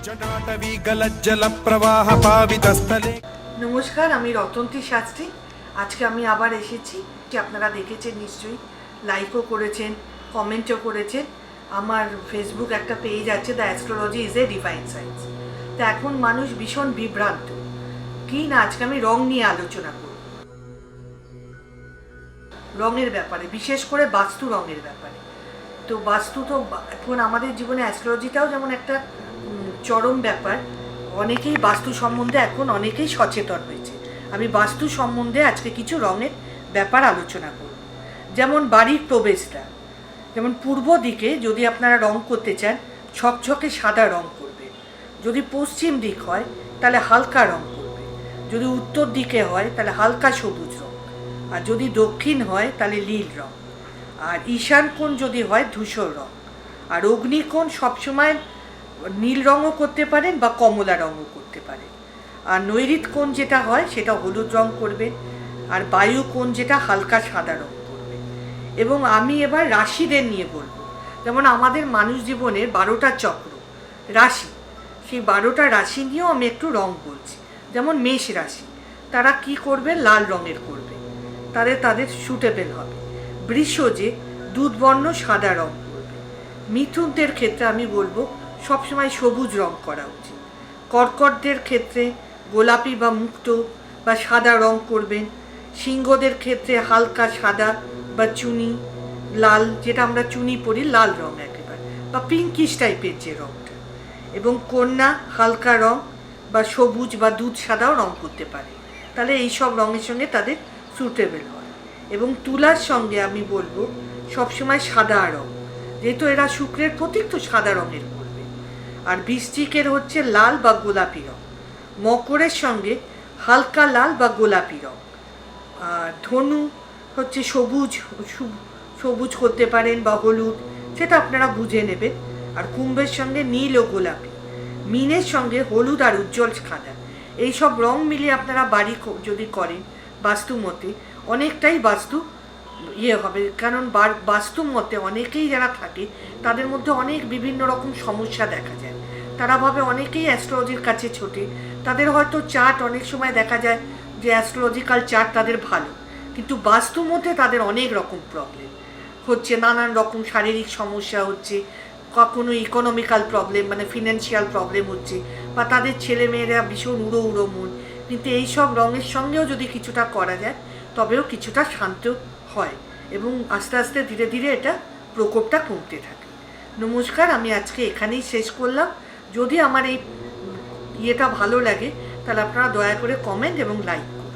জটাটবী গলজ্জল প্রবাহ পাবিতস্থলে। নমস্কার, আমি রতন্তী শাস্ত্রী। আজকে আমি আবার এসেছি। আপনারা দেখেছেন নিশ্চয়ই, লাইকও করেছেন, কমেন্টও করেছেন। আমার ফেসবুক একটা পেজ আছে, the astrology is a divine science. তো এখন মানুষ ভীষণ বিভ্রান্ত। কি না, আজকে আমি রং নিয়ে আলোচনা করব, রঙের ব্যাপারে, বিশেষ করে বাস্তু রঙের ব্যাপারে। তো বাস্তু তো এখন আমাদের জীবনে অ্যাস্ট্রোলজিটাও যেমন একটা চরম ব্যাপার। অনেকেই বাস্তু সম্বন্ধে এখন অনেকেই সচেতন হয়েছে। আমি বাস্তু সম্বন্ধে আজকে কিছু রঙের ব্যাপার আলোচনা করব। যেমন বাড়ির প্রবেশদ্বার, যেমন পূর্ব দিকে যদি আপনারা রং করতে চান, ছকছকে সাদা রং করবে। যদি পশ্চিম দিক হয় তাহলে হালকা রং করবে। যদি উত্তর দিকে হয় তাহলে হালকা সবুজ রং, আর যদি দক্ষিণ হয় তাহলে নীল রং, আর ঈশান কোণ যদি হয় ধূসর রং, আর অগ্নিকোণ সবসময় নীল রঙও করতে পারেন বা কমলা রঙও করতে পারেন। আর নৈঋত কোণ যেটা হয় সেটা হলুদ রং করবেন, আর বায়ু কোণ যেটা হালকা সাদা রং করবে। এবং আমি এবার রাশিদের নিয়ে বলবো। যেমন আমাদের মানুষ জীবনের 12টা চক্র রাশি, সেই 12টা রাশি নিয়েও আমি একটু রং বলছি। যেমন মেষ রাশি, তারা কি করবে? লাল রঙের করবে, তাদের সুটেবেল হবে। বৃষজে দুধবর্ণ সাদা রং করবে। মিথুনদের ক্ষেত্রে আমি বলবো সবসময় সবুজ রং করা উচিত। কর্কটদের ক্ষেত্রে গোলাপি বা মুক্ত বা সাদা রং করবেন। সিংহদের ক্ষেত্রে হালকা সাদা বা চুনি লাল, যেটা আমরা চুনি পরি, লাল রং একেবারে, বা পিঙ্কিশ টাইপের যে রংটা। এবং কন্যা হালকা রং বা সবুজ বা দুধ সাদাও রং করতে পারে। তাহলে এই সব রঙের সঙ্গে তাদের সুটেবেল হয়। এবং তুলার সঙ্গে আমি বলবো সবসময় সাদা রং, যেহেতু এরা শুক্রের প্রতীক, তো সাদা রঙের করবে। আর বৃশ্চিকের হচ্ছে লাল বা গোলাপি রং। মকরের সঙ্গে হালকা লাল বা গোলাপি রং। আর ধনু হচ্ছে সবুজ করতে পারেন বা হলুদ, সেটা আপনারা বুঝে নেবেন। আর কুম্ভের সঙ্গে নীল ও গোলাপি। মীনের সঙ্গে হলুদ আর উজ্জ্বল সাদা। এই সব রং মিলিয়ে আপনারা বাড়ি যদি করেন বাস্তু মতে, অনেকটাই বাস্তু হবে। কারণ বাস্তু মতে অনেকেই যারা থাকে তাদের মধ্যে অনেক বিভিন্ন রকম সমস্যা দেখা যায়। তারা ভাবে, অনেকেই অ্যাস্ট্রোলজির কাছে ছোটে, তাদের হয়তো চার্ট অনেক সময় দেখা যায় যে অ্যাস্ট্রোলজিক্যাল চার্ট তাদের ভালো, কিন্তু বাস্তু মধ্যে তাদের অনেক রকম প্রবলেম হচ্ছে, নানান রকম শারীরিক সমস্যা হচ্ছে, কখনো ইকোনমিক্যাল প্রবলেম মানে ফিনান্সিয়াল প্রবলেম হচ্ছে, বা তাদের ছেলেমেয়েরা ভীষণ উড়ো মন। কিন্তু এই সব রঙের সঙ্গেও যদি কিছুটা করা যায় তবেও কিছুটা শান্ত হয়, এবং আস্তে আস্তে ধীরে ধীরে এটা প্রকোপটা কমতে থাকে। নমস্কার, আমি আজকে এখানেই শেষ করলাম। যদি আমার এই ইয়েটা ভালো লাগে তাহলে আপনারা দয়া করে কমেন্ট এবং লাইক করুন।